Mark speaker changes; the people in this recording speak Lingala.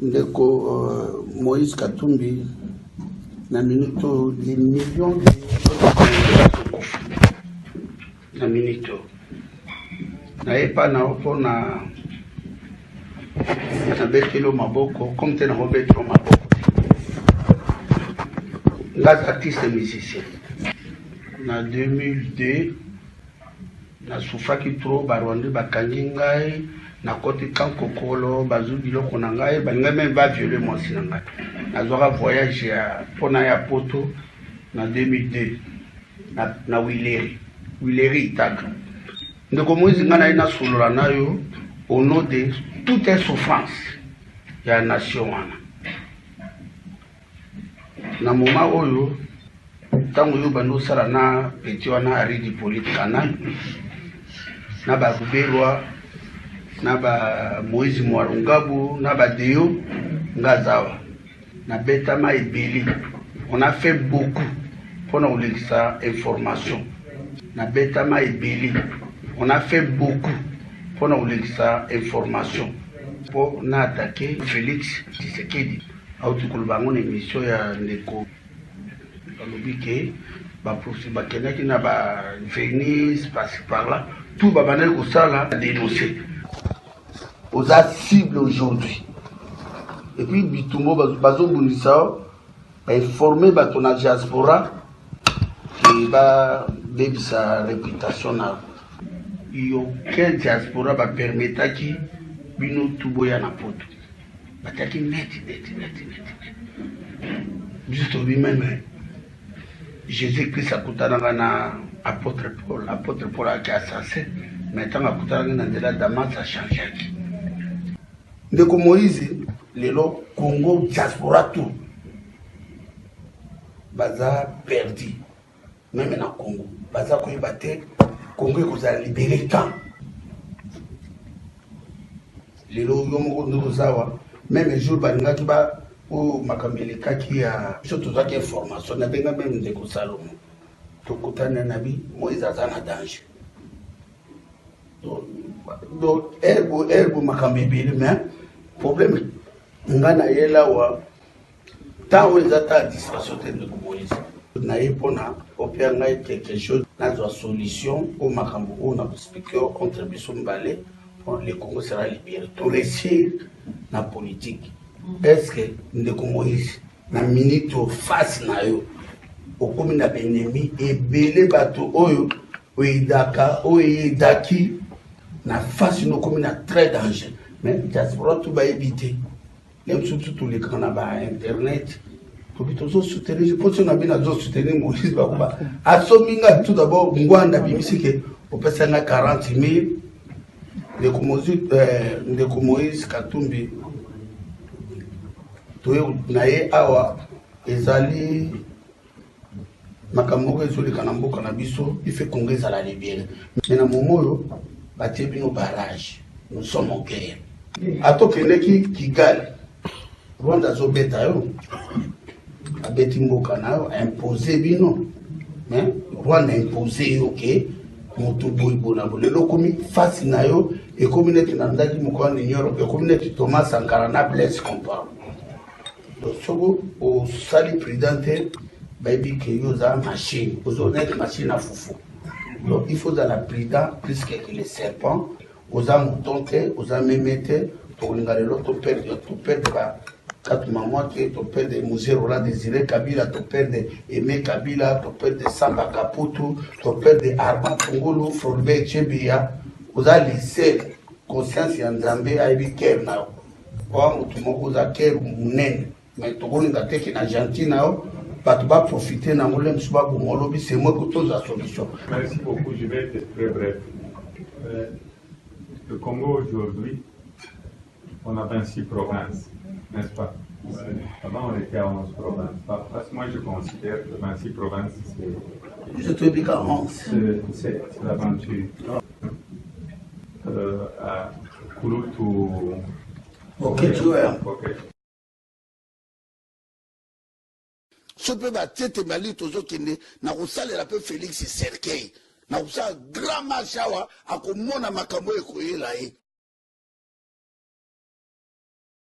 Speaker 1: ndeko Moïse Katumbi na minute des millions de na minute na epa na opona na betelo maboko comme te na betelo maboko les artistes musiciens na 2002 na soufaki trop barwandi bakangi ngai na kote kankokolo bazu biloko na ngai balinga même ba violer mwasi na ngai nazwaka voyage ya pona ya poto na 2002 na Wileri Itaka ndeko Moïse ngana ina solola nayo au nom de toutes les souffrances ya nation wana na moment oyo tango yo bando sala na petit wana aridi politique na ba Ruberwa na ba Moïse Mwarungabu na ba Deo Ngazawa na Betama Ebeli. On a fait beaucoup pour nous laisser information na Betama Ebeli. On a fait beaucoup pour nous laisser information pour na attaquer Félix Tshisekedi autokolbango na émission ya ndeko balobike ba poursuivre ba kenaki na ba Venise passer par là tout ba banel ko sala dénoncer aux cibles aujourd'hui. Et puis bitumbo bazo bunisa informer bato na diaspora et ba sa réputation na yo quel diaspora ba permettre ki bino tuboya na poto bataki net juste lui-même Jésus-Christ akutana na apôtre Paul a été assassin maintenant akutana na ndela Damas a changé qui ndeko Moïse lelo Congo diaspora tout baza perdu même na Congo baza ko yibate Congo ko za libérer temps lelo yo moko ndeko zawa même jour balinga ki ba o makambele kaki ya surtout za ke formation na benga même ndeko Salomo to kutana nabi Moïse azana danger donc erbo makambele mais problème ngana yela wa tawo ezata distraction de Moïse na yepona opia ngai quelque chose na zo solution au makambo o na speaker contribution mbale pour le Congo sera libéré to réussir na politique est-ce que ndeko Moïse na minute face na yo okomi na ennemi ebele bato oyo oidaka oidaki na face no komi na très danger. Mais diaspora tout va éviter. Même surtout tous les canaux internet. Pour que tous soutenir, je pense qu'on a bien à soutenir Moïse Bakuba. À Sominga, tout d'abord, Ngwanda Bimisike, au PSN 40 000. De Moïse Katumbi. Tout nae awa ezali makamoko ezoli kanambo kanabiso il fait congrès à la libérer. Mais na momoyo batebi no barrage. Nous sommes en guerre. Atokeleki Kigali. Rwanda zo beta yo. Abeti mboka na yo imposer bino. Mais Rwanda imposer OK. Moto boy bona lelo komi face na yo et communauté na ndaki moko na Europe communauté Thomas Sankara na Blaise Compaoré. Donc sogo au sali présidente baby que yo za machine. Ozo net machine à foufou. Donc il faut dans la président plus que les serpents. Aux âmes tonté, aux âmes mété, pour une galère, ton père de 4 mamans, ton père de Moussé Rola Désiré Kabila, ton père de Aimé Kabila, ton père de Samba Kaputu, ton père de Armand Fongolo, Frolbe Tchébia, aux a laissé conscience et en Zambé à Ebiker now. Pour moi, aux a Ker Mounen, mais tout le monde a été en Argentine now. Pas de profiter dans le même soir pour moi, c'est moi qui ai la solution.
Speaker 2: Merci beaucoup, je vais être très bref. Le Congo aujourd'hui, on a 26 provinces, n'est-ce pas? Avant, on était à 11 provinces. Parce que moi, je considère que 26 provinces, c'est l'aventure. À Kouloutou.
Speaker 1: Ok, tu vois. Ce peut battre Mali, toujours qui n'a pas salé la peu Félix Serkei. Na usa grand machawa akomona makambo ekoyela ye